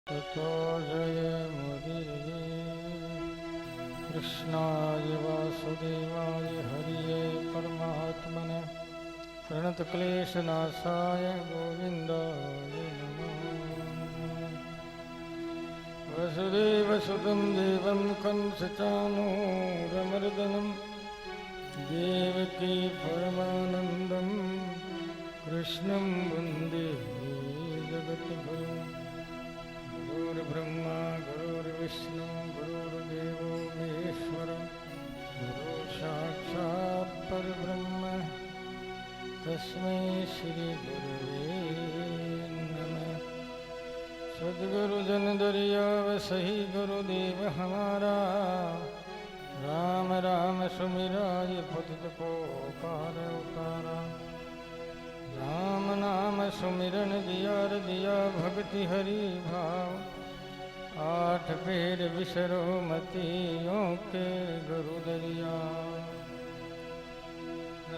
ततो जयमुदीरये कृष्णाय वासुदेवाय हरिये परमात्मने प्रणतक्लेशनाशाय गोविन्दाय नमः। वसुदेवसुतं देवं कंसचाणूरमर्दनं देवकी परमानन्दं कृष्णं वन्दे जगद्गुरुं। गुरुर्ब्रह्मा गुरुर्विष्णु गुरुर्देवो महेश्वर गुरु साक्षात् परब्रह्म तस्मै श्री गुरुवे नमः। सद्गुरु जन दरियाव सही गुरुदेव हमारा, राम राम सुमिराय पतित को पार उतारा। राम नाम सुमिरन दिया भक्ति हरि भाव, आठ पेर विसरो मतियों के गुरु दरिया।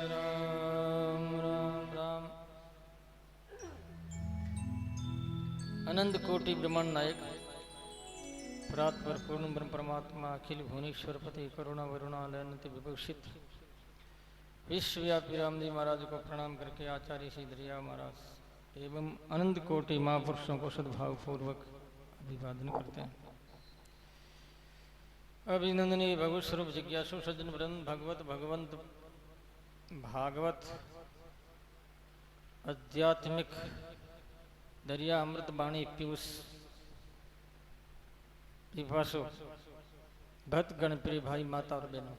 राम राम राम। अनंत कोटि ब्रह्मांड नायक परात्पर पूर्ण ब्रह्म परमात्मा अखिल भुवनेश्वर पति करुणा वरुणालयनति विभूषित विश्वव्यापी रामजी महाराज को प्रणाम करके आचार्य श्री दरिया महाराज एवं अनंत कोटि महापुरुषों को सद्भाव पूर्वक अभिवादन करते हैं। अभिनंदनीय भगवत स्वरूप जिज्ञासु सज्जन वृंद भगवंत भागवत आध्यात्मिक दरिया अमृत वाणी पीयूष पिपासु भक्त गणप्रिय भाई माता और बहनों,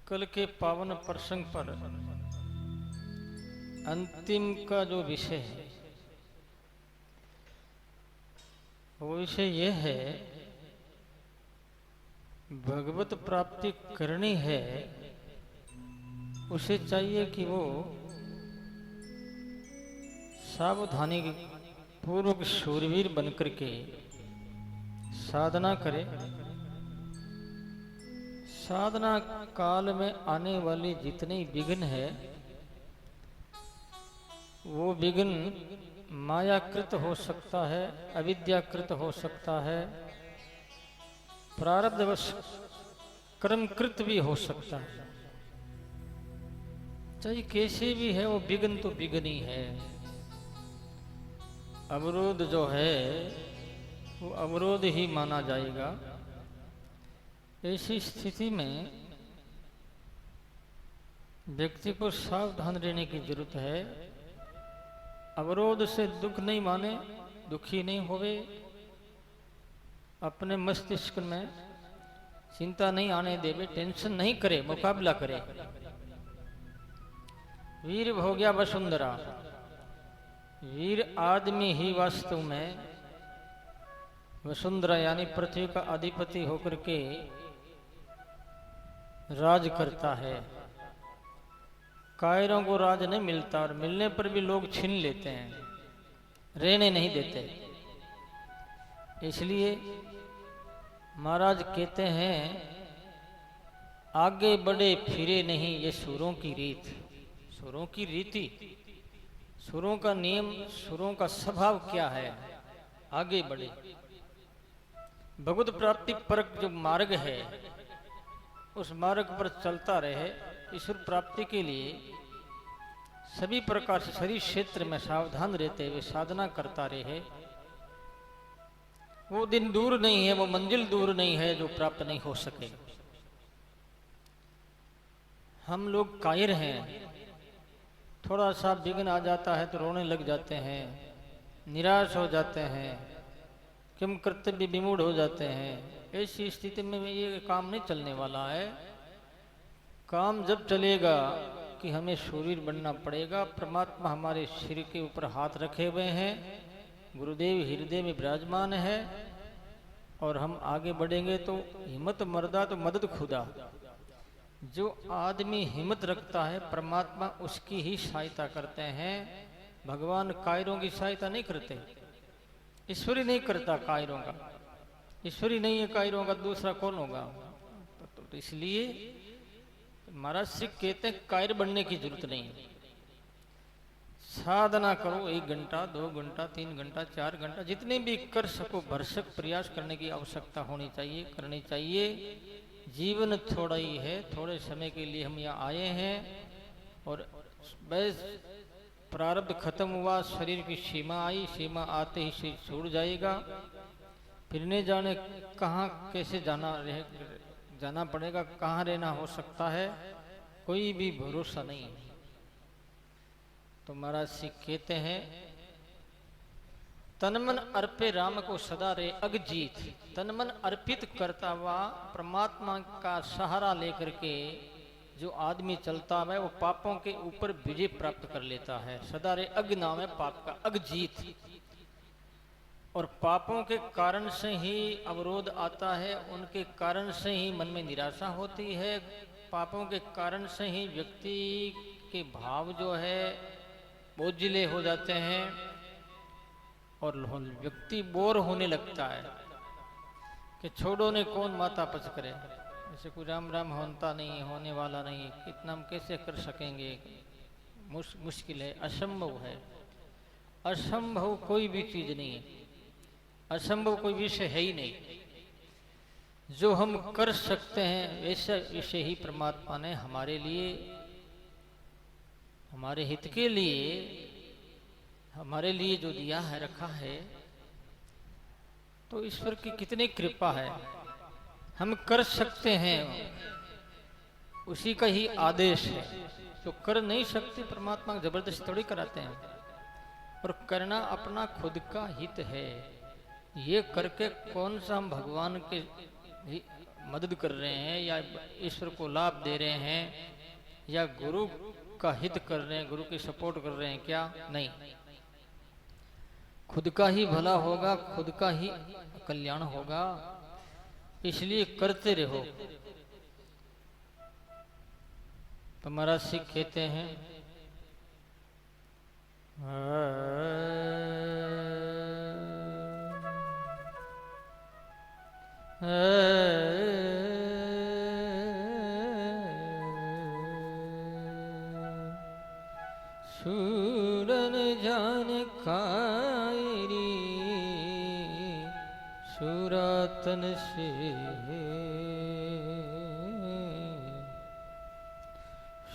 कल के पावन प्रसंग पर अंतिम का जो विषय है वो विषय यह है, भगवत प्राप्ति करनी है उसे चाहिए कि वो सावधानी पूर्वक शूरवीर बनकर के साधना करे। साधना काल में आने वाले जितने विघ्न है वो विघ्न मायाकृत हो सकता है, अविद्याकृत हो सकता है, प्रारब्धवश कर्मकृत भी हो सकता है। चाहे कैसे भी है वो विघ्न तो विघ्न ही है। अवरोध जो है वो अवरोध ही माना जाएगा। ऐसी स्थिति में व्यक्ति को सावधान रहने की जरूरत है। अवरोध से दुख नहीं माने, दुखी नहीं होवे, अपने मस्तिष्क में चिंता नहीं आने देवे, टेंशन नहीं करे, मुकाबला करे। वीर हो गया वसुंधरा। वीर आदमी ही वास्तव में वसुंधरा यानी पृथ्वी का अधिपति होकर के राज करता है। कायरों को राज नहीं मिलता और मिलने पर भी लोग छीन लेते हैं, रहने नहीं देते। इसलिए महाराज कहते हैं आगे बढ़े फिरे नहीं, ये सुरों की रीत, सुरों की रीति, सुरों का नियम, सुरों का स्वभाव क्या है, आगे बढ़े। भगवत प्राप्ति परक जो मार्ग है उस मार्ग पर चलता रहे। ईश्वर प्राप्ति के लिए सभी प्रकार से शरीर क्षेत्र में सावधान रहते हुए साधना करता रहे। वो दिन दूर नहीं है, वो मंजिल दूर नहीं है जो प्राप्त नहीं हो सके। हम लोग कायर हैं, थोड़ा सा विघ्न आ जाता है तो रोने लग जाते हैं, निराश हो जाते हैं, किम कर्तव्य विमूढ़ हो जाते हैं। ऐसी स्थिति में ये काम नहीं चलने वाला है। काम जब चलेगा कि हमें शूरवीर बनना पड़ेगा। परमात्मा हमारे सिर के ऊपर हाथ रखे हुए हैं, गुरुदेव हृदय में विराजमान है और हम आगे बढ़ेंगे तो हिम्मत मर्दा तो मदद खुदा। जो आदमी हिम्मत रखता है परमात्मा उसकी ही सहायता करते हैं। भगवान कायरों की सहायता नहीं करते, ईश्वरी नहीं करता कायरों का। ईश्वरी नहीं है कायरों का, दूसरा कौन होगा? तो इसलिए महाराज श्री कहते हैं कायर बनने की जरूरत नहीं है। साधना करो, 1 घंटा 2 घंटा 3 घंटा 4 घंटा, जितने भी कर सको भरसक प्रयास करने की आवश्यकता होनी चाहिए, करनी चाहिए। जीवन थोड़ा ही है, थोड़े समय के लिए हम यहाँ आए हैं और बस प्रारब्ध खत्म हुआ, शरीर की सीमा आई, सीमा आते ही शरीर छूट जाएगा, फिर नहीं जाने कहाँ कैसे जाना पड़ेगा, कहाँ रहना हो सकता है, कोई भी भरोसा नहीं है। तो महाराज सिख कहते हैं, तन मन अर्पे राम को सदा रे अगजीत। तन मन अर्पित करता हुआ परमात्मा का सहारा लेकर के जो आदमी चलता है वो पापों के ऊपर विजय प्राप्त कर लेता है। सदा रे अग नाम है पाप का, अगजीत। और पापों के कारण से ही अवरोध आता है, उनके कारण से ही मन में निराशा होती है, पापों के कारण से ही व्यक्ति के भाव जो है बोझिले हो जाते हैं और व्यक्ति बोर होने लगता है कि छोड़ो ने कौन माता पच करे, ऐसे कोई राम राम होता नहीं, होने वाला नहीं, इतना हम कैसे कर सकेंगे, मुश्किल है, असंभव है। असंभव कोई भी चीज नहीं है, असंभव कोई विषय है ही नहीं। जो हम कर सकते हैं वैसा विषय ही परमात्मा ने हमारे लिए, हमारे हित के लिए, हमारे लिए जो दिया है, रखा है। तो ईश्वर की कितनी कृपा है, हम कर सकते हैं, उसी का ही आदेश है। तो कर नहीं सकते, परमात्मा जबरदस्ती थोड़ी कराते हैं, और करना अपना खुद का हित है। ये करके कौन सा हम भगवान के मदद कर रहे हैं या ईश्वर को लाभ दे रहे हैं या गुरु का हित कर रहे हैं, गुरु की सपोर्ट कर रहे हैं, क्या नहीं। खुद का ही भला होगा, खुद का ही कल्याण होगा, इसलिए करते रहो। तो महाराज सिख कहते हैं, सूरन जान कायरी सुरातन से,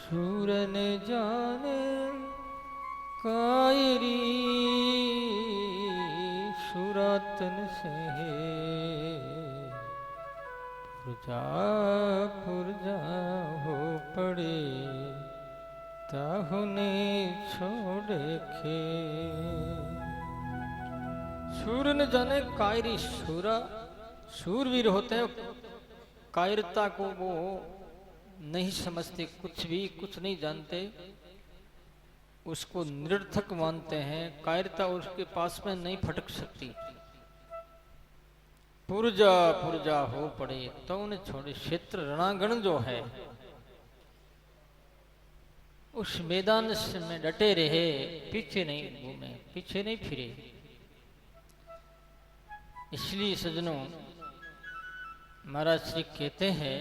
सूरन जान कायरी सुरातन से, पुरजा हो पड़े ताहुने छोड़ के। सूर न जाने कायरी, सूरवीर होते हैं, कायरता को वो नहीं समझते, कुछ नहीं जानते, उसको निरर्थक मानते हैं। कायरता उसके पास में नहीं फटक सकती। पुरजा हो पड़े तो उन्हें छोड़े, क्षेत्र रणांगण जो है उस मैदान में डटे रहे, पीछे नहीं घूमे, पीछे नहीं फिरे। इसलिए सज्जनों, महाराज श्री कहते हैं,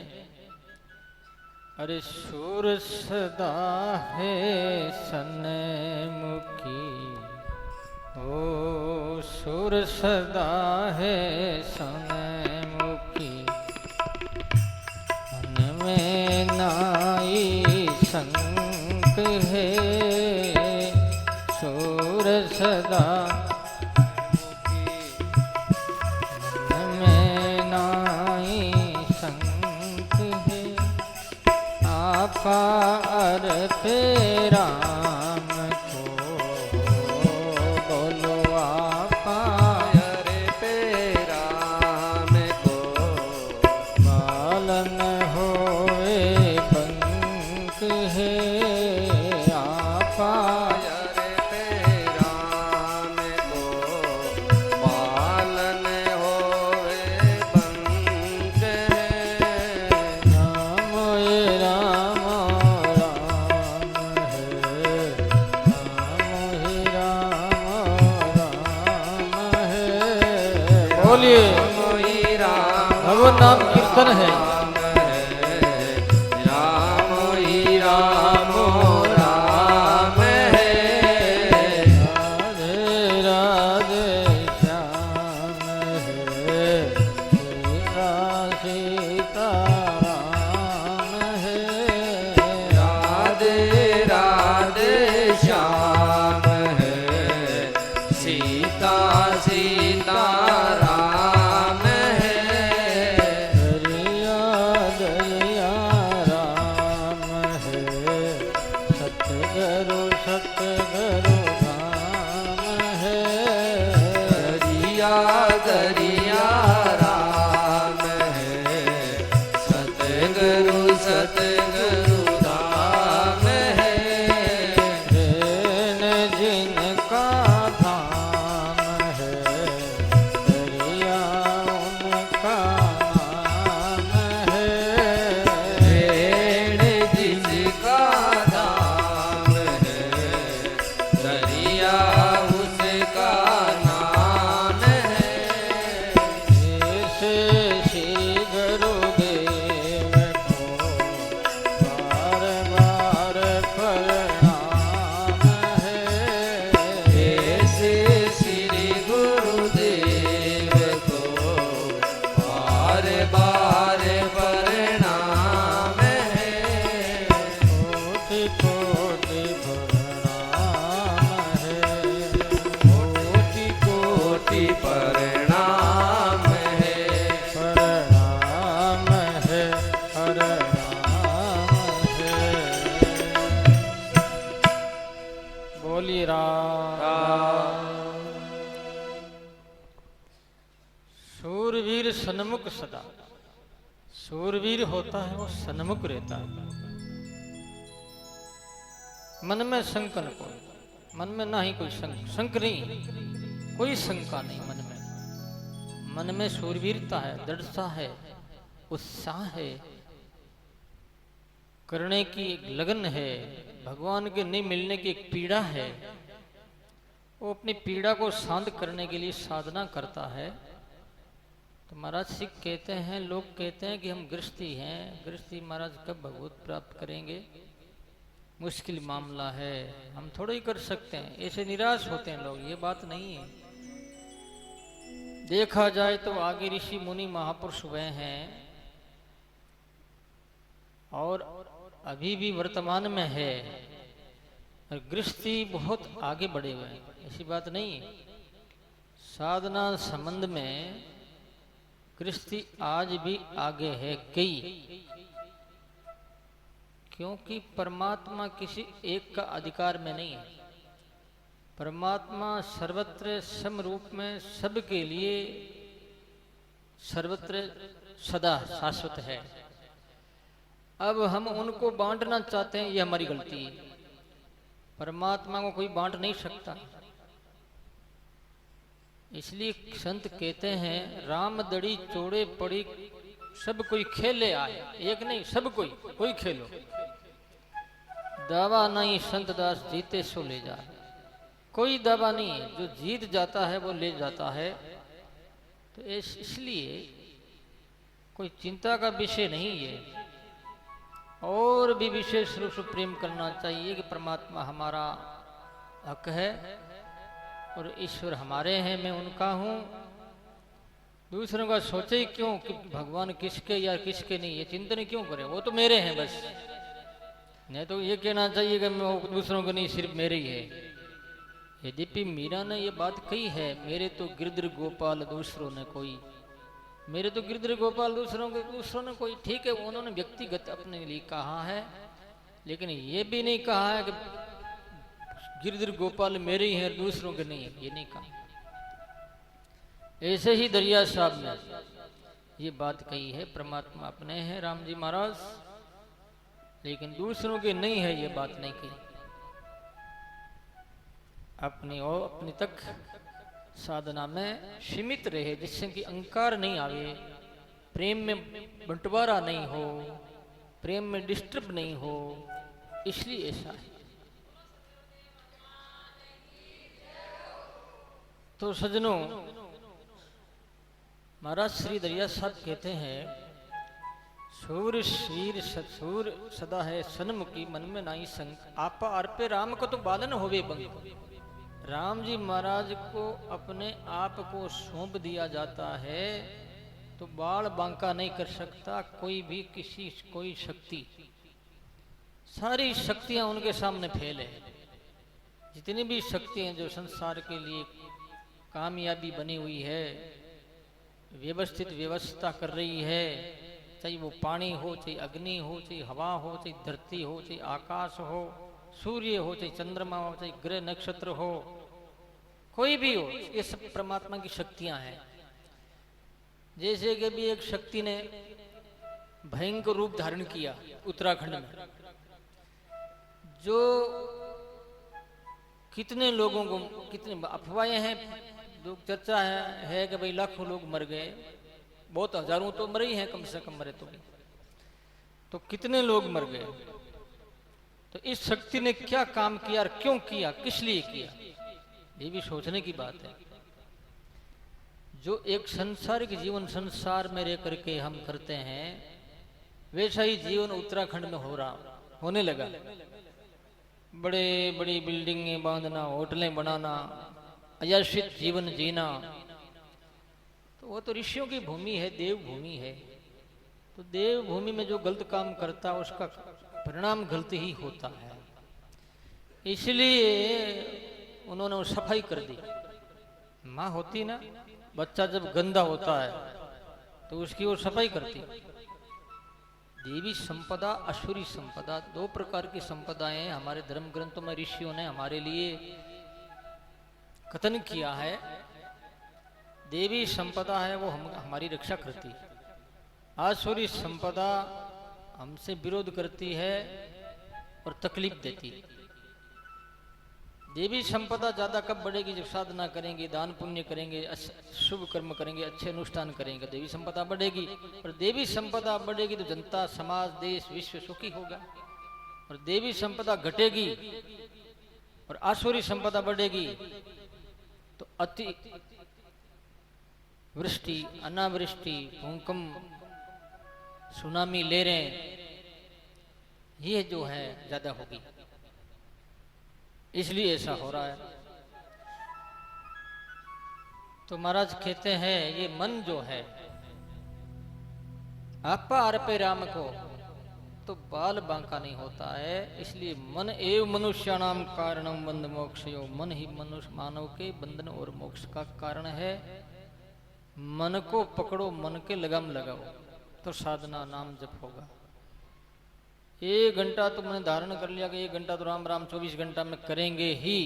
अरे सूर सदा है सन्मुखी, ओ सूर सदा है सन्मुखी, मन में नाई संक है, सूर सदा मन में नाई संक है, आपा अर्पे राम को, बोलो आपा अर्पे राम को, पालन होए पंक है, आपा अर्पे राम को, पालन होए पंक है, राम राम बोलिए भगवान नाम कीर्तन है। राम ही राम राम है, सीताराम है। दरिया दरिया राम है, सतगुरु सतगुरु धाम है। दरिया दरिया राम है, सतगुरु सतगुरु धाम है। जिन जिनका धाम है, दरिया उनका नाम है। भेड़ जिसका धाम है, दरिया उसका नाम है। ऐसे श्री गुरुदेव को बार बार प्रणाम है। ऐसे श्री गुरुदेव को बार बार प्रणाम है। कोटि कोटि प्रणाम है। कोटि कोटि प्रणाम है। प्रणाम है, प्रणाम है। बोलिए राम। शूरवीर सन्मुख सदा। शूरवीर होता है वो सन्मुख रहता है, मन में शंका न कोई, मन में ना ही कोई शंक नहीं, कोई शंका नहीं मन में। मन में शूरवीरता है, दृढ़ता है, उत्साह है, करने की एक लगन है, भगवान के नहीं मिलने की एक पीड़ा है। वो अपनी पीड़ा को शांत करने के लिए साधना करता है। तो महाराज सिख कहते हैं, लोग कहते हैं कि हम गृहस्थी हैं, गृहस्थी महाराज कब भगवत प्राप्त करेंगे, मुश्किल मामला है, हम थोड़ा ही कर सकते हैं, ऐसे निराश होते हैं लोग। ये बात नहीं है। देखा जाए तो आगे ऋषि मुनि महापुरुष हुए हैं और अभी भी वर्तमान में है, और गृहस्थी बहुत आगे बढ़े हुए हैं, ऐसी बात नहीं है। साधना संबंध में गृहस्थी आज भी आगे है कई, क्योंकि परमात्मा किसी एक का अधिकार में नहीं है। परमात्मा सर्वत्र सम रूप में सबके लिए सर्वत्र सदा शाश्वत है। अब हम उनको बांटना चाहते हैं, ये हमारी गलती है। परमात्मा को कोई बांट नहीं सकता। इसलिए संत कहते हैं, राम दड़ी चोड़े पड़ी सब कोई खेले आए। एक नहीं, सब कोई खेलो। दावा नहीं संत दास जीते सो ले जाए। कोई दावा नहीं है, जो जीत जाता है वो ले जाता है। तो इसलिए कोई चिंता का विषय नहीं है। और भी विशेष रूप से प्रेम करना चाहिए कि परमात्मा हमारा हक है और ईश्वर हमारे हैं, मैं उनका हूँ। दूसरों का सोचे ही क्यों कि भगवान किसके या किसके नहीं, ये चिंतन क्यों करें, वो तो मेरे हैं बस। नहीं तो ये कहना चाहिए कि मैं दूसरों को नहीं, सिर्फ मेरे ही है। यद्यपि मीरा ने ये बात कही है, मेरे तो गिरधर गोपाल दूसरों ने कोई, मेरे तो गिरधर गोपाल दूसरों ने कोई। ठीक है, उन्होंने व्यक्तिगत अपने लिए कहा है, लेकिन ये भी नहीं कहा है कि गिरधर गोपाल मेरे ही हैं दूसरों के नहीं, ये नहीं कहा। ऐसे ही दरिया साहब ने ये बात कही है, परमात्मा अपने हैं राम जी महाराज, लेकिन दूसरों के नहीं है, ये बात नहीं कही। अपनी और अपनी तक साधना में सीमित रहे, जिससे कि अहंकार नहीं आवे, प्रेम में बंटवारा नहीं हो, प्रेम में डिस्टर्ब नहीं हो, इसलिए ऐसा है। तो सज्जनों, महाराज श्री दरिया साहब कहते हैं, सूर शीर ससुर सदा है सन्मुखी, मन में नाई संग, आपा अर्पे राम को तो बालन होवे बंग। राम जी महाराज को अपने आप को सौंप दिया जाता है तो बाल बांका नहीं कर सकता कोई भी, कोई शक्ति। सारी शक्तियां उनके सामने फैल है। जितनी भी शक्तियां जो संसार के लिए कामयाबी बनी हुई है, व्यवस्थित व्यवस्था कर रही है, चाहे वो पानी हो, चाहे अग्नि हो, चाहे हवा हो, चाहे धरती हो, चाहे आकाश हो, सूर्य हो, चाहे चंद्रमा हो, चाहे ग्रह नक्षत्र हो, कोई भी हो, ये सब परमात्मा की शक्तियां हैं। जैसे कि भी एक शक्ति ने भयंकर रूप धारण किया उत्तराखंड में, जो कितने लोगों को, कितने अफवाहें हैं, जो चर्चा है कि भाई लाखों लोग मर गए, बहुत हजारों तो मरे ही हैं, कम से कम मरे तो कितने लोग मर गए। तो इस शक्ति ने क्या काम किया और क्यों किया, किस लिए किया, ये भी सोचने की बात है। जो एक संसारिक जीवन संसार में रह करके हम करते हैं, वैसा ही जीवन उत्तराखंड में होने लगा। बड़े बड़ी बिल्डिंगें बांधना, होटलें बनाना, अयाचित जीवन जीना, तो वो तो ऋषियों की भूमि है, देव भूमि है। तो देव भूमि में जो गलत काम करता है उसका परिणाम गलत ही होता है। इसलिए उन्होंने वो सफाई कर दी। माँ होती ना, बच्चा जब गंदा होता है तो उसकी वो सफाई करती। देवी संपदा, असुरी संपदा, दो प्रकार की संपदाएं हमारे धर्म ग्रंथों में ऋषियों ने हमारे लिए कथन किया है। देवी संपदा है वो हमारी रक्षा करती है, आसुरी संपदा हमसे विरोध करती है और तकलीफ देती है। देवी संपदा ज्यादा कब बढ़ेगी, जब साधना करेंगे, दान पुण्य करेंगे, शुभ कर्म करेंगे, अच्छे अनुष्ठान करेंगे, देवी संपदा बढ़ेगी। और देवी संपदा बढ़ेगी तो जनता, समाज, देश, विश्व सुखी होगा। और देवी संपदा घटेगी और आसुरी संपदा बढ़ेगी तो अति वृष्टि, अनावृष्टि, भूकंप, सुनामी, लहरें, ये जो है ज्यादा होगी। इसलिए ऐसा हो रहा है। तो महाराज कहते हैं ये मन जो है, आपा अर्पे राम को, तो बाल बांका नहीं होता है। इसलिए मन एव मनुष्याणाम कारणम बंध मोक्षयो, मन ही मनुष्य मानव के बंधन और मोक्ष का कारण है। मन को पकड़ो, मन के लगाम लगाओ तो साधना नाम जप होगा। 1 घंटा तुमने धारण कर लिया कि 1 घंटा तो राम राम 24 घंटा में करेंगे ही,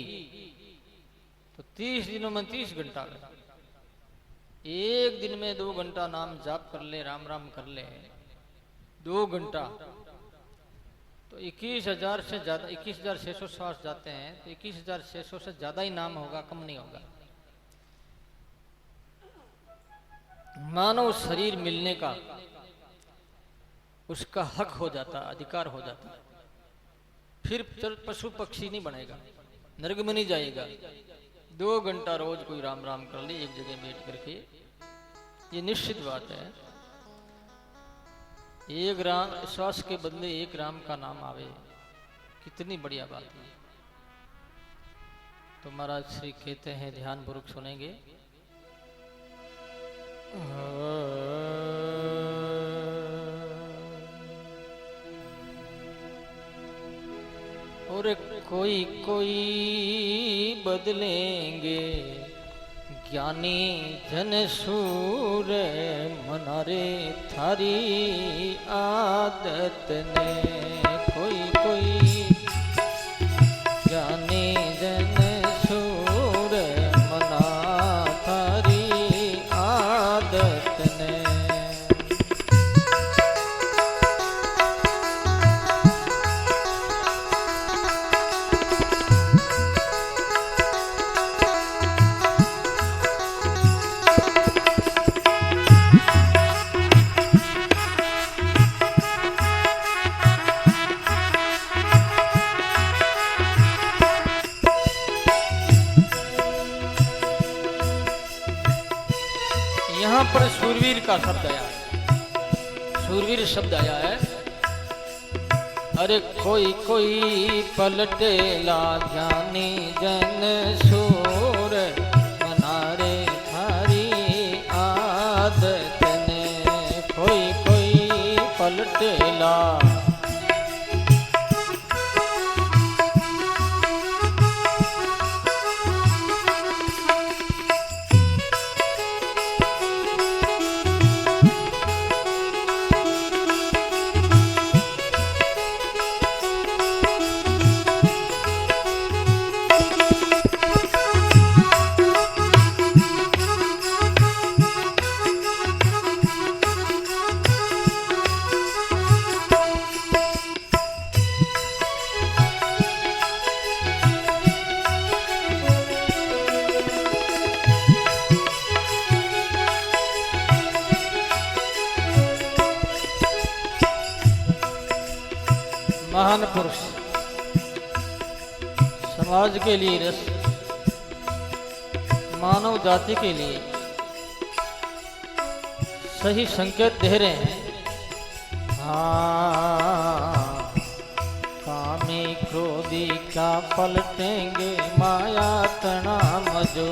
तो 30 दिनों में 30 घंटा कर। 1 दिन में 2 घंटा नाम जाप कर ले, राम राम कर ले, 2 घंटा, तो 21,000 से ज्यादा, 21,660 जाते हैं, तो 21,600 से ज्यादा ही नाम होगा, कम नहीं होगा। मानव शरीर मिलने का उसका हक हो जाता, अधिकार हो जाता। फिर पशु पक्षी नहीं बनेगा, नरक में नहीं जाएगा। 2 घंटा रोज कोई राम राम कर ले एक जगह बैठ करके, ये निश्चित बात है। 1 राम श्वास के बदले 1 राम का नाम आवे, कितनी बढ़िया बात है। तो महाराज श्री कहते हैं, ध्यान पूर्वक सुनेंगे। और कोई कोई बदलेंगे ज्ञानी जन सूर, मनारे थारी आदत ने। कोई कोई ज्ञानी जन सूर, मना थारी आदत ने। यहाँ पर शूरवीर का शब्द आया है, शूरवीर शब्द आया है। अरे कोई कोई पलटेला ज्ञानी जन सूर, मनारे थारी आदत ने। कोई कोई पलटेला महान पुरुष समाज के लिए रस, मानव जाति के लिए सही संकेत दे रहे हैं। हाँ, कामी क्रोधी क्या पलटेंगे माया तनाम जो,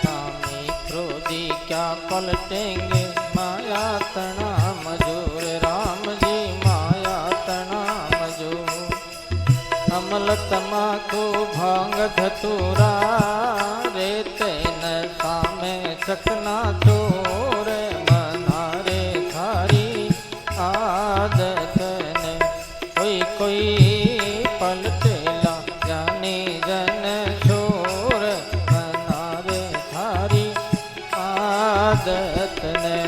कामी क्रोधी क्या पलटेंगे माया तनाम जो, रे राम जी माया तनाम जो। अमल तमाकू भांग धतूरा रेते नशा में चकना चोर, मनारे थारी आदत ने कोई कोई पलटेला जानी जन शोर, मनारे थारी आदत ने।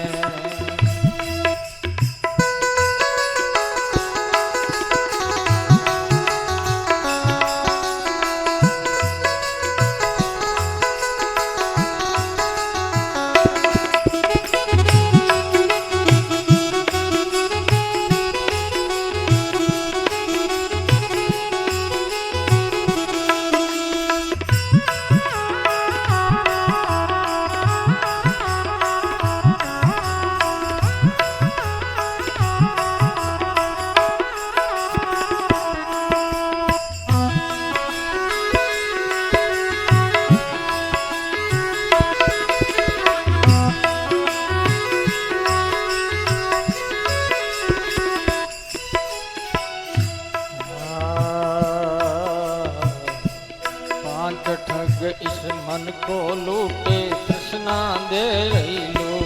इस मन को लूटे तृष्णा दे रही लो,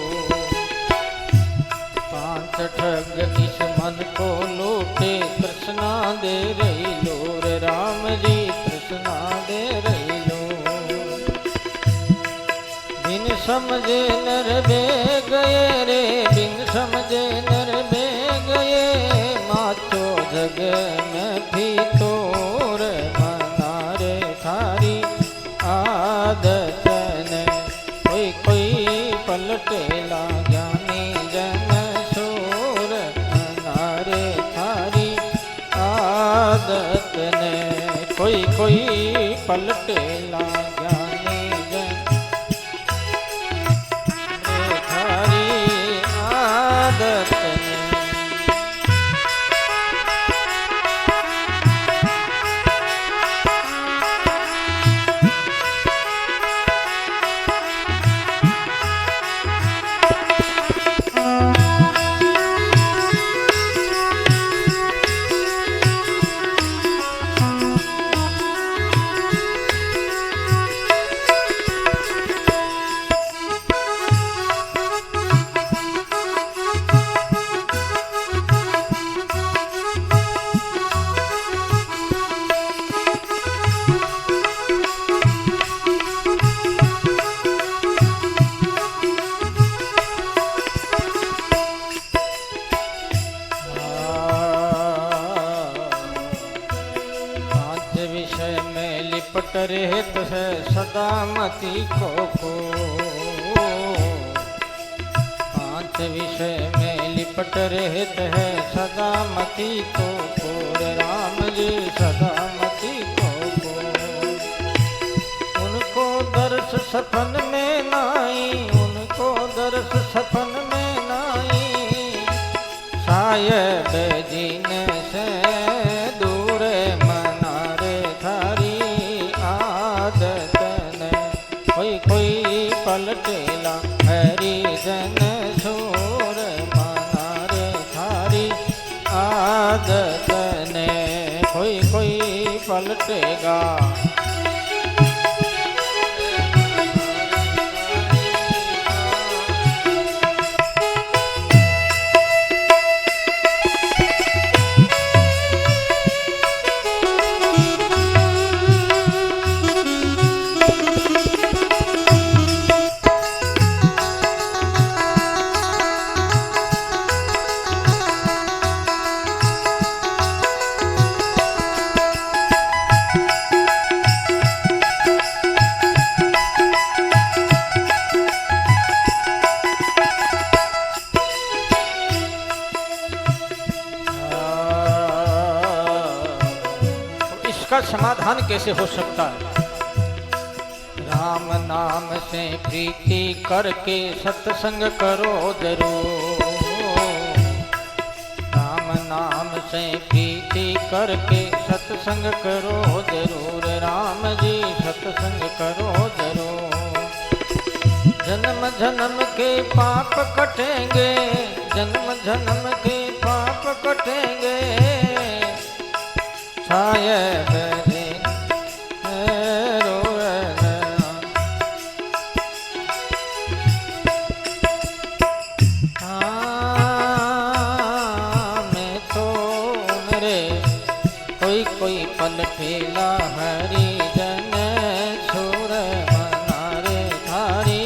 पांच ठग इस मन को लूटे तृष्णा दे रही लो, रे राम जी तृष्णा दे रही लो। बिन समझे नर बे गए रे, बिन समझे नर बे गए, माचो जग में भी तोर, मनारे थारी आदत ने कोई कोई पलटेला ज्ञानी जन शोर, मनारे थारी आदत ने कोई कोई पलटेला ज्ञानी जन थारी आदत ने। लिपट रहत है सदा मति को पांच विषय में लिपट रहत है सदा मति को, राम जी सदा मति को। उनको दर्श सपन में नाई, उनको दर्श सपन में नाई, शायद जीने से दूर, मनारे थारी आदत ने कोई कोई पलटेला हरि जन शोर, मनारे थारी आदत ने कोई कोई पलटेगा। समाधान कैसे हो सकता है? राम नाम से प्रीति करके सत्संग करो जरूर। राम नाम से प्रीति करके सत्संग करो जरूर। राम जी सत्संग करो जरूर। जन्म जन्म के पाप कटेंगे, जन्म जन्म के पाप कटेंगे। शायद कोई पल ठेला हरि जन छोर मनारे थारी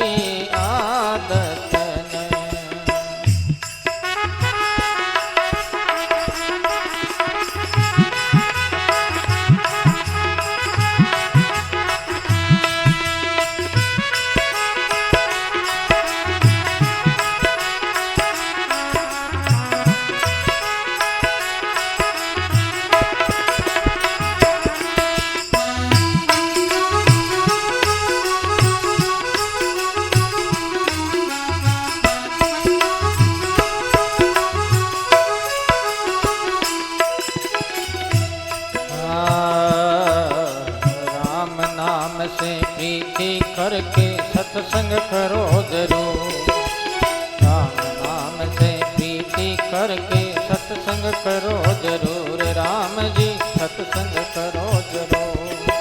आदत ने। से प्रीति करके सत्संग करो जरूर। राम नाम से प्रीति करके सत्संग करो जरूर। राम जी सत्संग करो जरूर।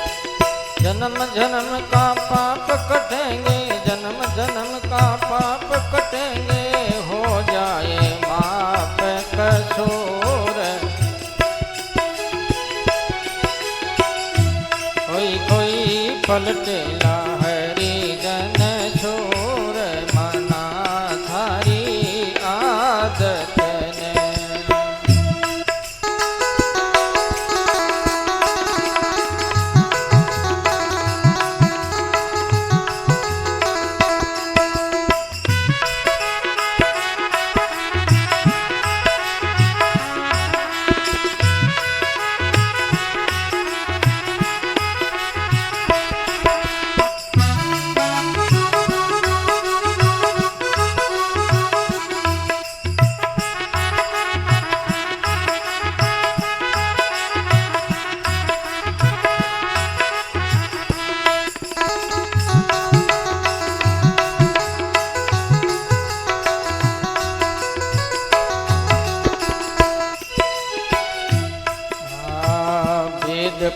जन्म जन्म का पाप कटेंगे, जन्म जन्म का पाप कटेंगे। हो जाए माफ कसूर। कोई कोई पलटेला हरि जन छोर मना थारी आदत ने।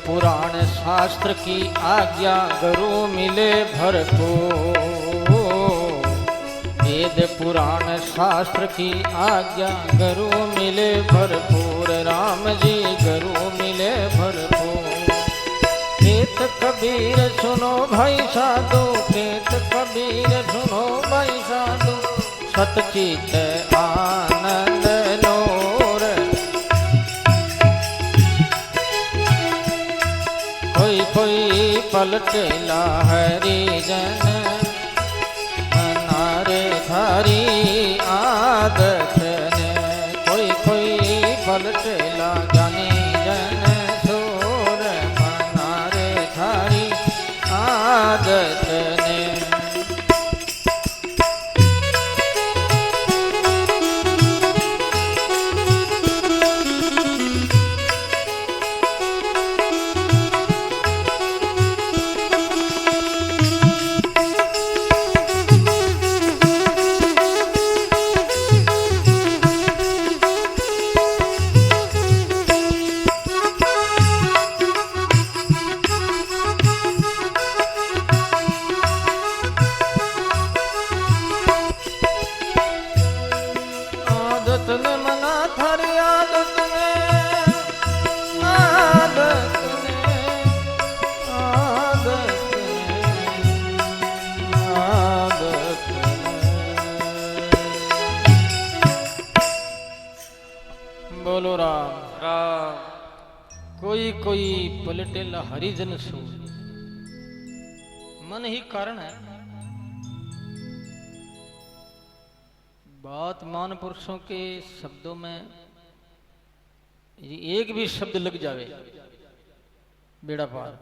पुराण शास्त्र की आज्ञा गुरु मिले भरपूर। वेद पुराण शास्त्र की आज्ञा गुरु मिले भरपूर। राम जी गुरु मिले भरपूर। खेत कबीर सुनो भाई साधु, खेत कबीर सुनो भाई साधु। सतचित आनंद नूर। कोई पलटेला हरि जन मनारे थारी आदत ने। कोई कोई पलटेला जानी जन छोर मनारे थारी आदत ने। बोलो राम राम। कोई कोई पलटेला हरिजन सो। मन ही कारण है। बात मान पुरुषों के शब्दों में एक भी शब्द लग जावे बेड़ा पार।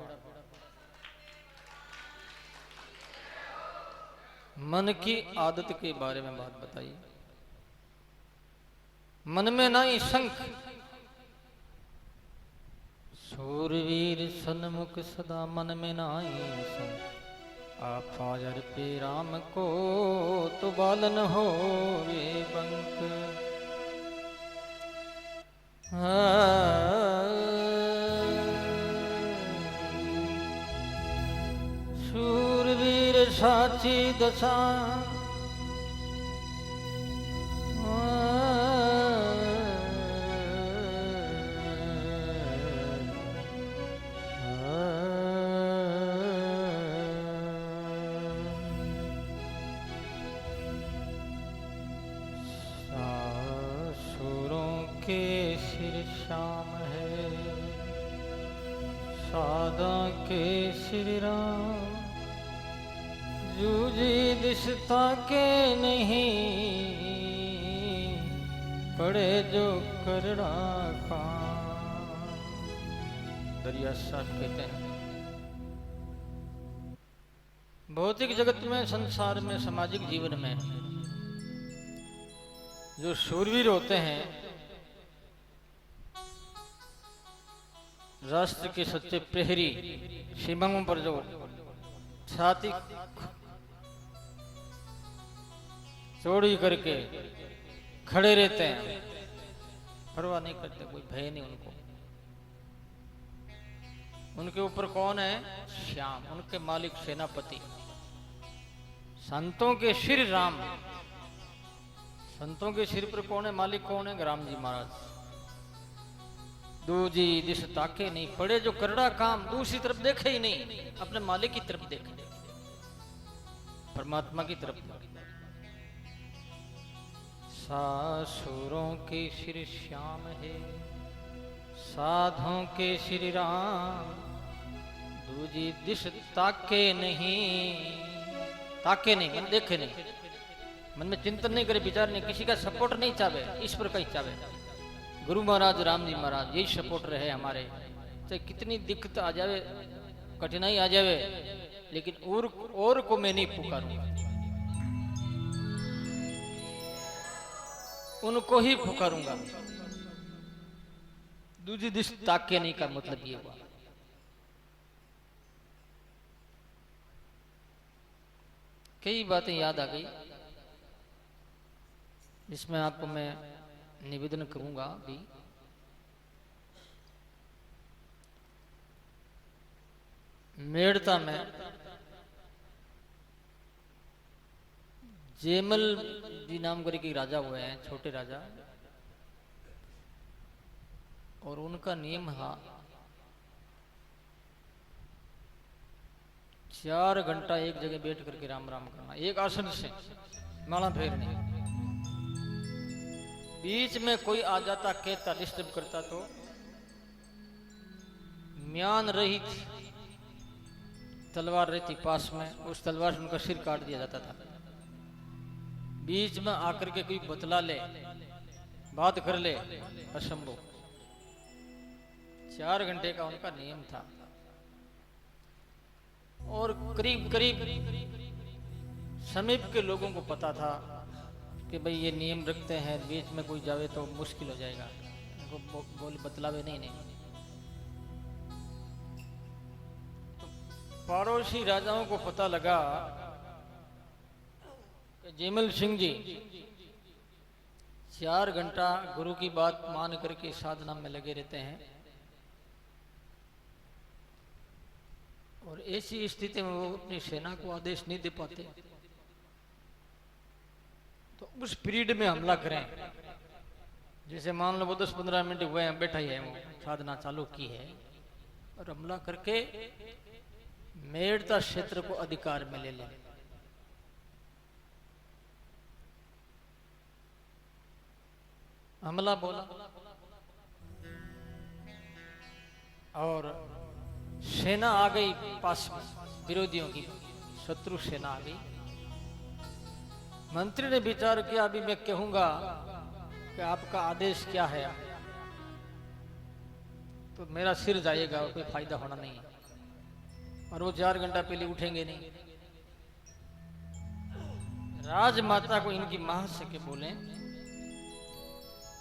मन की आदत के बारे में बात बताई। मन में नहीं शंख, शूरवीर सन्मुख सदा मन में नाही शंख। आप फाजर पे राम को तो बालन हो वे बंक। शूरवीर साची दशा के सिर श्याम है, सादा के श्री राम। जूझी दिशता के नहीं, पड़े जो करड़ा काम। दरिया साहब कहते हैं भौतिक जगत में, संसार में, सामाजिक जीवन में जो शूरवीर होते हैं, राष्ट्र के सच्चे प्रहरी, सीमाओं पर जो छाती चौड़ी करके खड़े रहते हैं, परवाह नहीं करते, कोई भय नहीं उनको। उनके ऊपर कौन है? श्याम, उनके मालिक सेनापति। संतों के सिर राम, संतों के सिर पर कौन है? मालिक कौन है? राम जी महाराज। दूजी दिश ताके नहीं, पड़े जो करड़ा काम, दूसरी तरफ देखे ही नहीं, अपने मालिक की तरफ देखे, परमात्मा की तरफ। सासुरों के श्री श्याम है, साधों के श्री राम। दूजी दिश ताके नहीं, ताके नहीं, मन देखे नहीं, मन में चिंतन नहीं करे, विचार नहीं, किसी का सपोर्ट नहीं चाहे, ईश्वर का ही चाहे। गुरु महाराज, राम जी महाराज यही सपोर्ट रहे हमारे। चाहे कितनी दिक्कत आ जावे, कठिनाई आ जावे, लेकिन और को मैं नहीं पुकारूंगा, उनको ही पुकारूंगा। दूसरी दिश ताके नहीं का मतलब ये हुआ। कई बातें याद आ गई, जिसमें आपको मैं निवेदन करूंगा भी। मेड़ता में जेमल जी नाम करके राजा हुए हैं, छोटे राजा, और उनका नियम है 4 घंटा एक जगह बैठ करके राम राम करना, एक आसन से, माला फेरनी। बीच में कोई आ जाता, कहता, डिस्टर्ब करता तो म्यान रहित तलवार रहती पास में, उस तलवार से उनका सिर काट दिया जाता था। बीच में आकर के कोई बतला ले, बात कर ले, असंभव। 4 घंटे का उनका नियम था। और करीब करीब समीप के लोगों को पता था कि भाई ये नियम रखते हैं, बीच में कोई जावे तो मुश्किल हो जाएगा, उनको बोल बतलावे नहीं। तो पड़ोसी राजाओं को पता लगा कि जेमल सिंह जी 4 घंटा गुरु की बात मान करके साधना में लगे रहते हैं, और ऐसी स्थिति में वो अपनी सेना को आदेश नहीं दे पाते, तो उस पीरियड में हमला करें। जैसे मान लो वो 10-15 मिनट हुए हैं, बैठा ही है, वो साधना चालू की है, और हमला करके मेड़ता क्षेत्र को अधिकार में ले लें। हमला बोला और सेना आ गई पास में, विरोधियों की शत्रु सेना आ गई। मंत्री ने विचार किया, अभी मैं कहूंगा कि आपका आदेश क्या है, तो तो मेरा सिर जाएगा और कोई फायदा होना नहीं है। और वो 4 घंटा पहले उठेंगे नहीं। राजमाता को इनकी मां से के बोले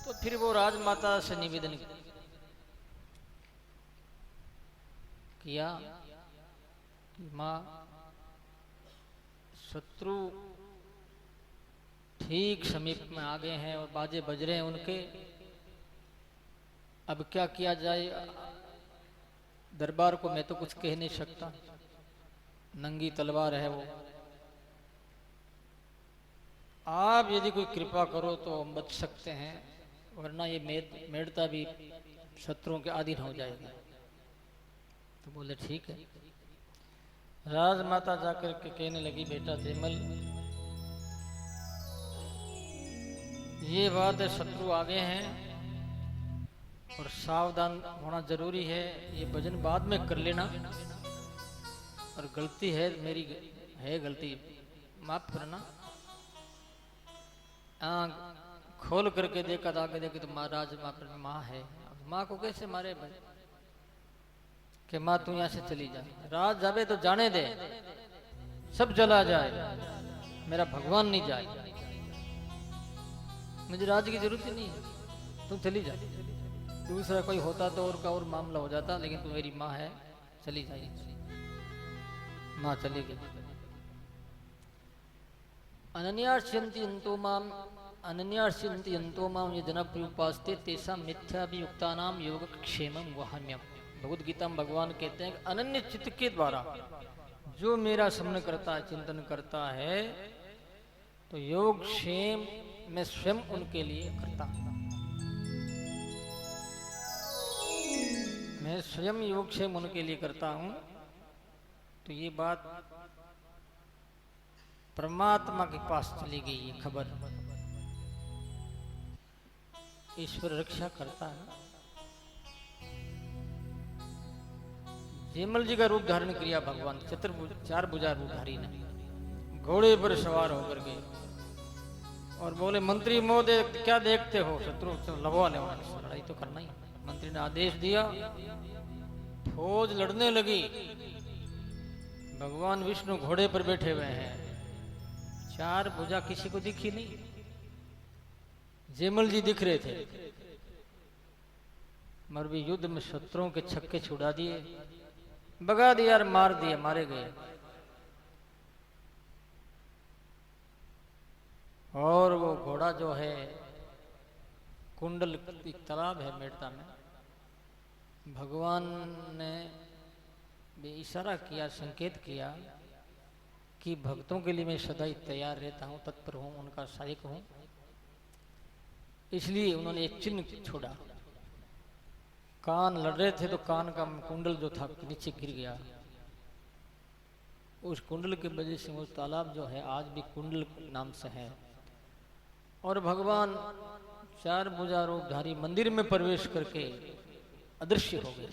तो फिर वो राजमाता से निवेदन किया कि मां, शत्रु ठीक समीप में आ गए हैं और बाजे बज रहे हैं उनके। अब क्या किया जाए? दरबार को मैं तो कुछ कह नहीं सकता, नंगी तलवार है वो। आप यदि कोई कृपा करो तो हम बच सकते हैं, वरना ये मेड़ता भी शत्रुओं के अधीन हो जाएगा। तो बोले ठीक है। राजमाता जाकर के कहने लगी, बेटा जयमल, ये बात है, शत्रु आ गए हैं और सावधान होना जरूरी है। ये भजन बाद में कर लेना, और गलती है मेरी, है गलती, माफ करना। खोल करके देखा था, आगे देखे तो महाराज माँ है। माँ को कैसे मारे भाई? कि माँ तू यहाँ से चली जा, राज जावे तो जाने दे, सब चला जाए, मेरा भगवान नहीं जाए, मुझे राज की जरूरत ही नहीं है, तू चली जा। दूसरा कोई होता तो और का और मामला हो जाता, लेकिन तू मेरी माँ है, चली जाइए। माँ चली गई। अनन्यास्यन्ति यन्तो माम ये जनप्रियुपास्ते तेषां मिथ्याभियुक्तानां योगक्षेमं वहाम्यहम्। भगवद गीता में भगवान कहते हैं कि अनन्य चित्त के द्वारा जो मेरा स्मरण करता है, चिंतन करता है, तो योग क्षेम मैं स्वयं उनके लिए करता हूं। मैं स्वयं योग क्षेम उनके लिए करता हूं। तो ये बात परमात्मा के पास चली गई, ये खबर। ईश्वर रक्षा करता है। जयमल जी का रूप धारण किया भगवान, चार भुजा रूपधारी ने, घोड़े पर सवार होकर के, और बोले, मंत्री महोदय क्या देखते हो? शत्रु लड़वा ले, लड़ाई तो करना ही। मंत्री ने आदेश दिया, फौज लड़ने लगी। भगवान विष्णु घोड़े पर बैठे हुए हैं, चार भुजा किसी को दिखी नहीं। जयमल जी दिख रहे थे, मगर भी युद्ध में शत्रुओं के छक्के छुड़ा दिए, भगा दिया और मार दिए, मारे गए। और वो घोड़ा जो है, कुंडल, एक तालाब है मेड़ता में, भगवान ने भी इशारा किया, संकेत किया कि भक्तों के लिए मैं सदा ही तैयार रहता हूँ, तत्पर हूँ, उनका सहायक हूँ। इसलिए उन्होंने एक चिन्ह छोड़ा। कान लड़ रहे थे तो कान का कुंडल जो था नीचे गिर गया। उस कुंडल की वजह से वो तालाब जो है आज भी कुंडल नाम से है। और भगवान चार भुजा रूपधारी मंदिर में प्रवेश करके अदृश्य हो गए।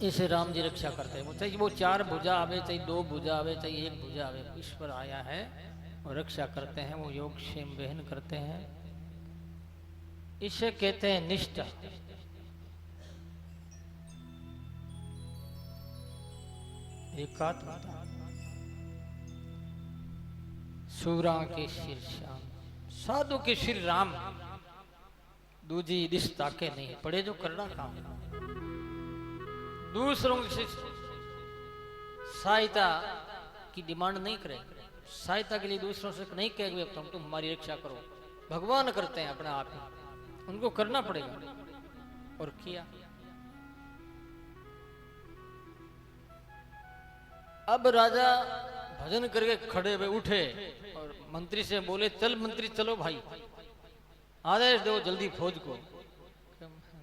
इसे राम जी रक्षा करते हैं। वो चाहे वो चार भुजा आवे, चाहे दो भुजा आवे, चाहे एक भुजा आवे, ईश्वर आया है और रक्षा करते हैं। वो योग क्षेम वहन करते हैं। इसे कहते हैं निष्ठा। एकात्मता। सूरा के सिर श्याम, साधु के सिर राम, दूजी दिश ताके नहीं, पड़े जो करना काम। दूसरों से सहायता की डिमांड नहीं करेंगे, सहायता के लिए दूसरों से नहीं कहेंगे तुम हमारी रक्षा करो। भगवान करते हैं अपने आप ही, उनको करना पड़ेगा। और किया। अब राजा भजन करके खड़े हुए उठे और मंत्री से बोले, चल मंत्री चलो भाई, आदेश दो जल्दी फौज को।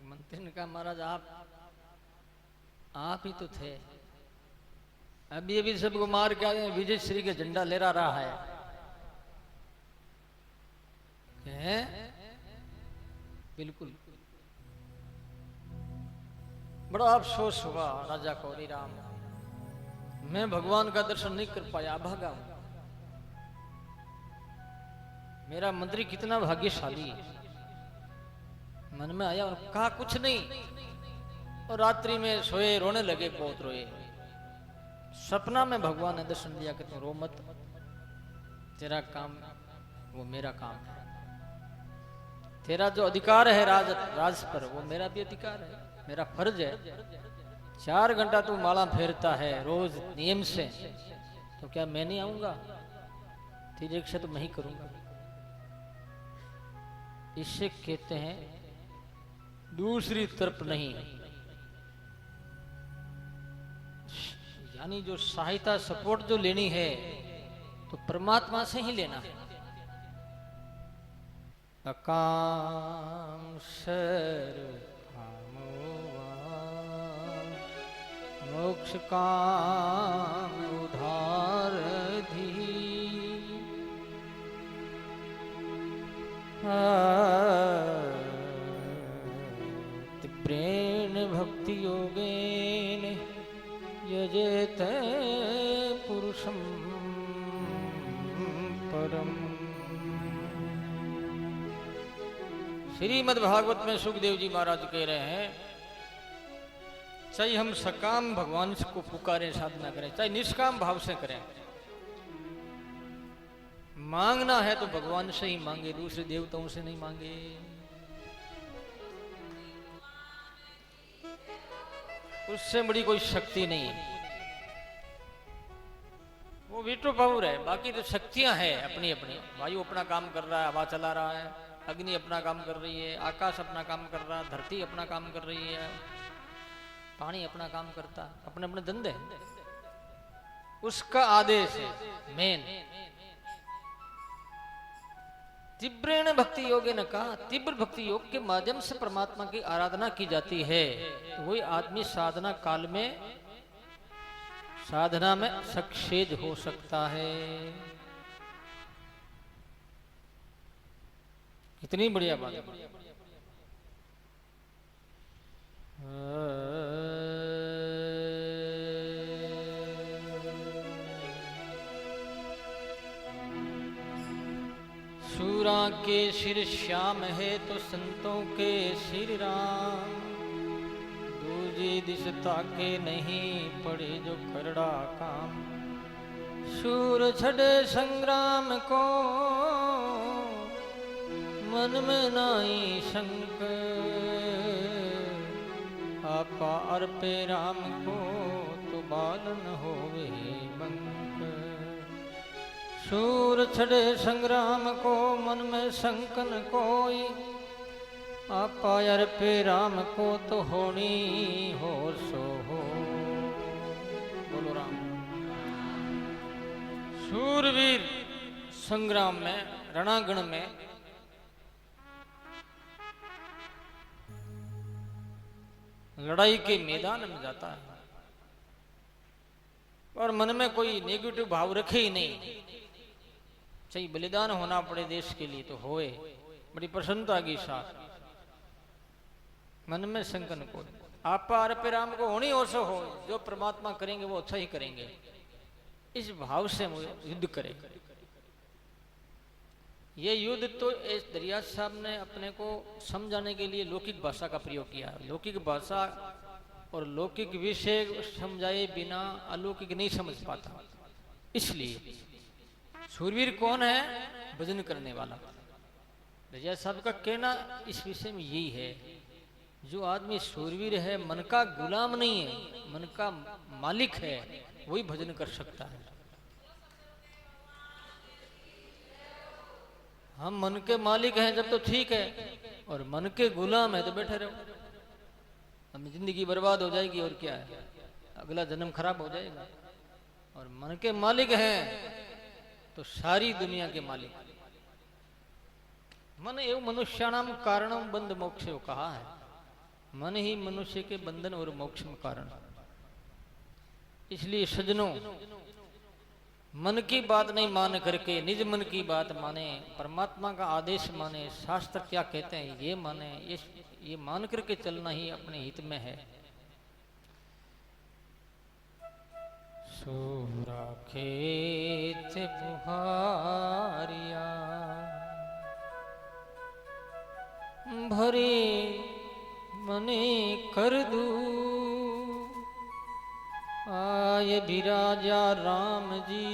मंत्री ने कहा, महाराज आप ही तो थे, अभी अभी सबको मार के आए, विजय श्री के झंडा लहरा रहा है। बिल्कुल। बड़ा अफसोस हुआ राजा को, हरि राम, मैं भगवान का दर्शन नहीं कर पाया, अभागा हूं। मेरा मंत्री कितना भाग्यशाली है, मन में आया और कहा कुछ नहीं, और रात्रि में सोए, रोने लगे, बहुत रोए। सपना में भगवान ने दर्शन दिया कि तुम रो मत, तेरा काम वो मेरा काम है, तेरा जो अधिकार है राज पर वो मेरा भी अधिकार है, मेरा फर्ज है। 4 घंटा तू माला फेरता है रोज नियम से, तो क्या मैं नहीं आऊंगा? तेरी रक्षा तो मैं ही करूंगा। इससे कहते हैं दूसरी तरफ नहीं, यानी जो सहायता सपोर्ट जो लेनी है तो परमात्मा से ही लेना है। अकाम मोक्ष काम उधार धी, तीव्रेण भक्ति योगेन यजेत पुरुषम परम। श्रीमद् भागवत में सुखदेव जी महाराज कह रहे हैं, चाहे हम सकाम भगवान को पुकारें, साधना करें, चाहे निष्काम भाव से करें, मांगना है तो भगवान से ही मांगे, दूसरे देवताओं से नहीं मांगे। उससे बड़ी कोई शक्ति नहीं है, वो विष्णु पावर है। बाकी तो शक्तियां हैं अपनी अपनी। वायु अपना काम कर रहा है, हवा चला रहा है, अग्नि अपना काम कर रही है, आकाश अपना काम कर रहा है, धरती अपना काम कर रही है, पानी अपना काम करता है, अपने अपने धंधे। उसका आदेश है मेन। तीव्रेण भक्ति योगे न कहा, तीव्र भक्ति योग के माध्यम से परमात्मा की आराधना की जाती है, तो वही आदमी साधना काल में, साधना में सक्सेस हो सकता है। कितनी बढ़िया बात है। शूरा के सिर श्याम है तो संतों के सिर राम, दूजी दिशता के नहीं पड़े जो खरड़ा काम। शूर छड़े संग्राम को मन में नाई शंक, आपा अर्पे राम को तो बालन होवे बंक। शूर छड़े संग्राम को मन में शंकन कोई, आपा अर्पे राम को तो होनी हो सो हो। बोलो राम। शूरवीर संग्राम में, रणांगण में लड़ाई के मैदान में जाता है और मन में कोई नेगेटिव भाव रखे ही नहीं। चाहे बलिदान होना पड़े देश के लिए तो होए, बड़ी प्रसन्नता की साथ। मन में संकन को आप अर्पे राम को होनी हो सो हो, जो परमात्मा करेंगे वो अच्छा ही करेंगे, इस भाव से युद्ध करें। ये युद्ध तो इस दरिया साहब ने अपने को समझाने के लिए लौकिक भाषा का प्रयोग किया। लौकिक भाषा और लौकिक विषय समझाए बिना अलौकिक नहीं समझ पाता। इसलिए शूरवीर कौन है? भजन करने वाला। दरिया साहब का कहना इस विषय में यही है, जो आदमी शूरवीर है, मन का गुलाम नहीं है, मन का मालिक है, वही भजन कर सकता है। हम मन के मालिक हैं जब तो ठीक है, और मन के गुलाम है तो बैठे रहो, हमें जिंदगी बर्बाद हो जाएगी और क्या है, अगला जन्म खराब हो जाएगा। और मन के मालिक हैं तो सारी दुनिया के मालिक। मन एवं मनुष्याणाम कारणम बंध मोक्ष कहा है। मन ही मनुष्य के बंधन और मोक्ष में कारण। इसलिए सज्जनों, मन की बात नहीं मान करके निज मन की बात माने, परमात्मा का आदेश माने, शास्त्र क्या कहते हैं ये माने, ये मान करके चलना ही अपने हित में है। सूरा खेत बुहारिया भरी मने कर दू आय विराजा राम जी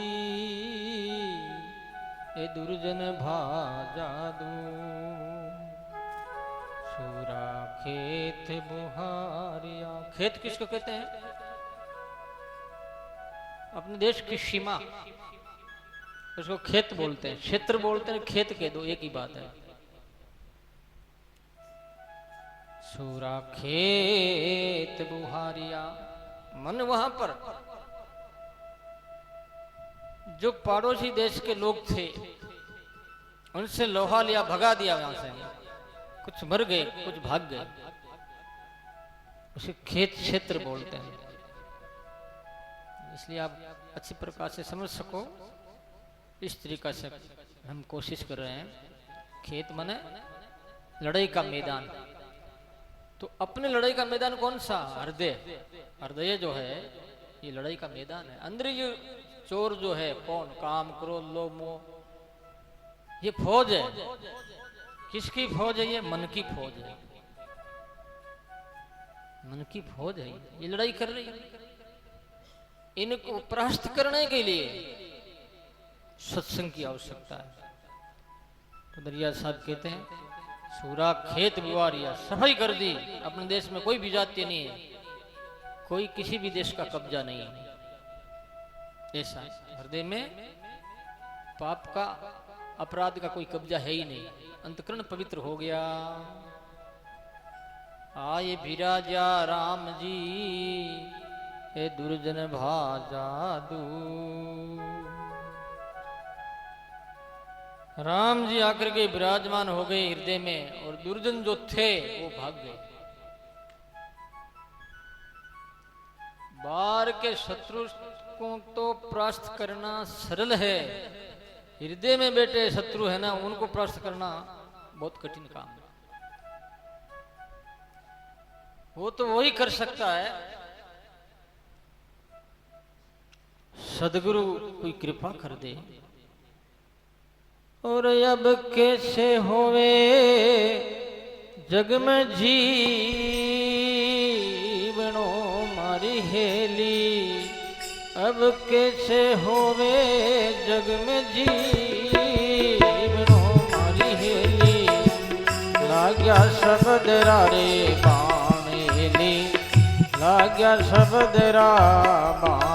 ए दुर्जन भाजा दू सूरा खेत बुहारिया। खेत किसको कहते हैं? अपने देश की सीमा, उसको खेत बोलते हैं, क्षेत्र बोलते हैं, खेत कह दो, एक ही बात है। सूरा खेत बुहारिया, मन वहां पर जो पड़ोसी देश के लोग थे उनसे लोहा लिया, भगा दिया वहां से, कुछ मर गए, कुछ भाग गए, उसे खेत क्षेत्र बोलते हैं। इसलिए आप अच्छी प्रकार से समझ सको, इस तरीका से हम कोशिश कर रहे हैं। खेत माने लड़ाई का मैदान। तो अपने लड़ाई का मैदान कौन सा? हृदय। हृदय जो है ये लड़ाई का मैदान है। अंदर ये चोर जो है कौन? काम, क्रोध, लोभ, मोह, ये फौज है। किसकी फौज है? ये मन की फौज है। मन की फौज है, ये लड़ाई कर रही है। इनको परास्त करने के लिए सत्संग की आवश्यकता है। तो दरिया साहब कहते हैं सूरा खेत बुआरिया, सफाई कर दी। अपने देश में कोई भी जाति नहीं है, कोई किसी भी देश का कब्जा नहीं है। ऐसा हृदय में पाप का, अपराध का कोई कब्जा है ही नहीं। अंतकरण पवित्र हो गया। आए विराजा राम जी ए दुर्जन भाजा दू। राम जी आकर के विराजमान हो गए हृदय में, और दुर्जन जो थे वो भाग गए। बाहर के शत्रु को तो परास्त करना सरल है, हृदय में बैठे शत्रु है ना, उनको परास्त करना बहुत कठिन काम है। वो तो वही कर सकता है, सदगुरु कोई कृपा कर दे। और अब कैसे होवे जग में जीवनो मारी हेली। अब कैसे होवे जग में जीवनो मारी हेली। लाग्या शब्द रे बाणेली, लाग्या शब्द रा बाण।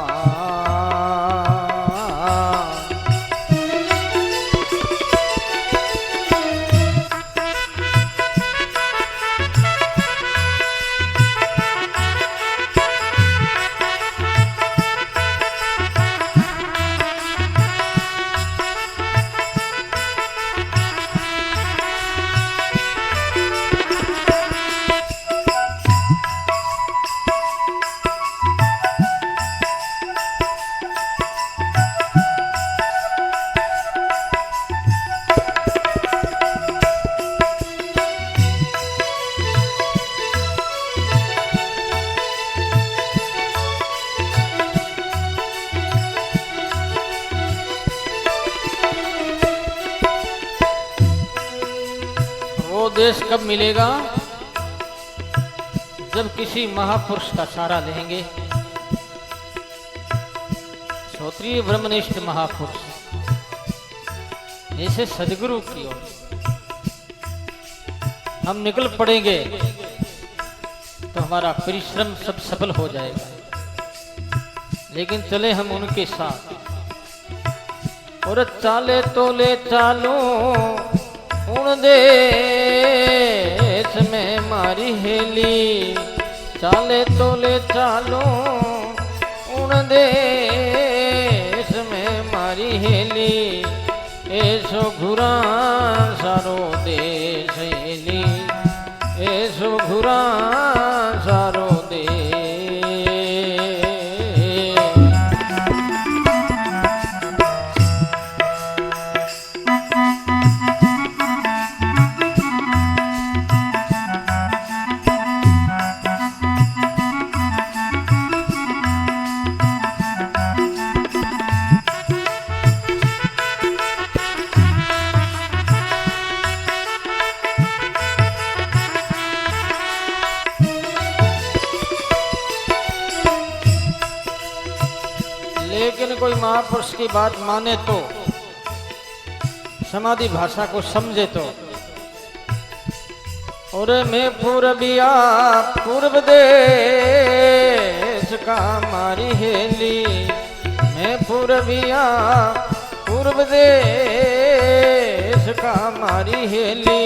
देश कब मिलेगा? जब किसी महापुरुष का सहारा लेंगे। श्रोत्रिय ब्रह्मनिष्ठ महापुरुष ऐसे सदगुरु की ओर हम निकल पड़ेंगे तो हमारा परिश्रम सब सफल हो जाएगा। लेकिन चले हम उनके साथ, और चाले तो ले चालो उन देश में मारी हेली। चाले तो ले चालो उन देश में मारी हेली। ऐसो घुरा सारो देश हेली, ऐसो घुरा सारो देश। महापुरुष की बात माने तो, समाधि भाषा को समझे तो। और मैं पूर्विया पूर्व देश का मारी हेली, मैं पूर्विया पूर्व देश का मारी हेली,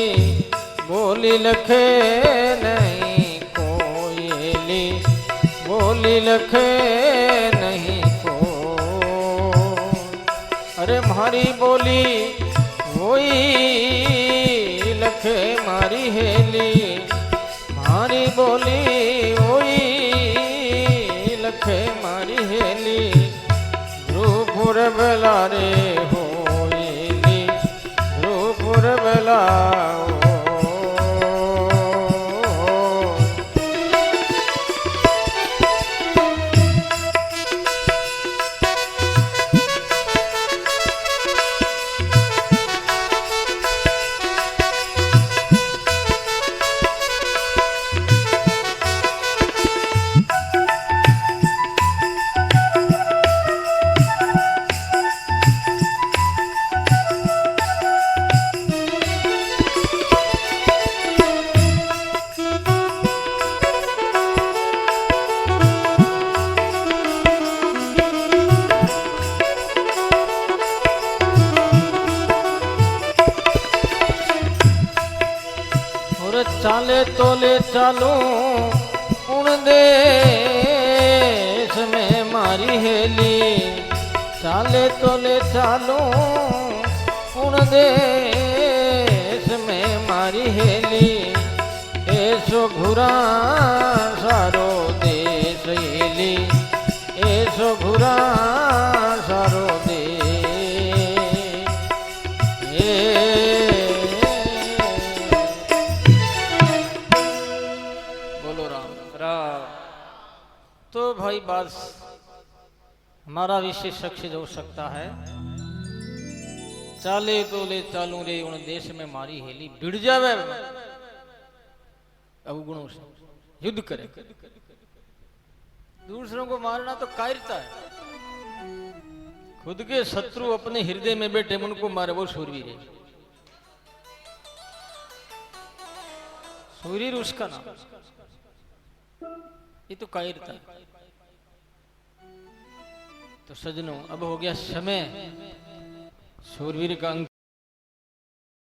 बोली लखे नहीं कोयली, बोली लखे नहीं को। अरे मारी बोली वही लखे मारी हेली, मारी बोली वही लखे मारी हेली, ध्रुपुर बेला रे होली, ध्रुपुर बेला। चाले तोले चालू उन देश में मारी हेली, चाले तोले चालू उन देश में मारी हेली, ऐसो घुरा सारो देश हेली, ऐसो घुरा सारो तो भाई बात हमारा विशेष सक्सेस हो सकता है। चाले तोले चालू रे उन देश में मारी हेली, भिड़ जावे अवगुणों से युद्ध करे। दूसरों को मारना तो कायरता है, खुद के शत्रु अपने हृदय में बैठे उनको मारे वो शूरवीर है। शूरवीर उसका नाम, ये तो कायरता है। तो सजनों अब हो गया समय शूरवीर का अंक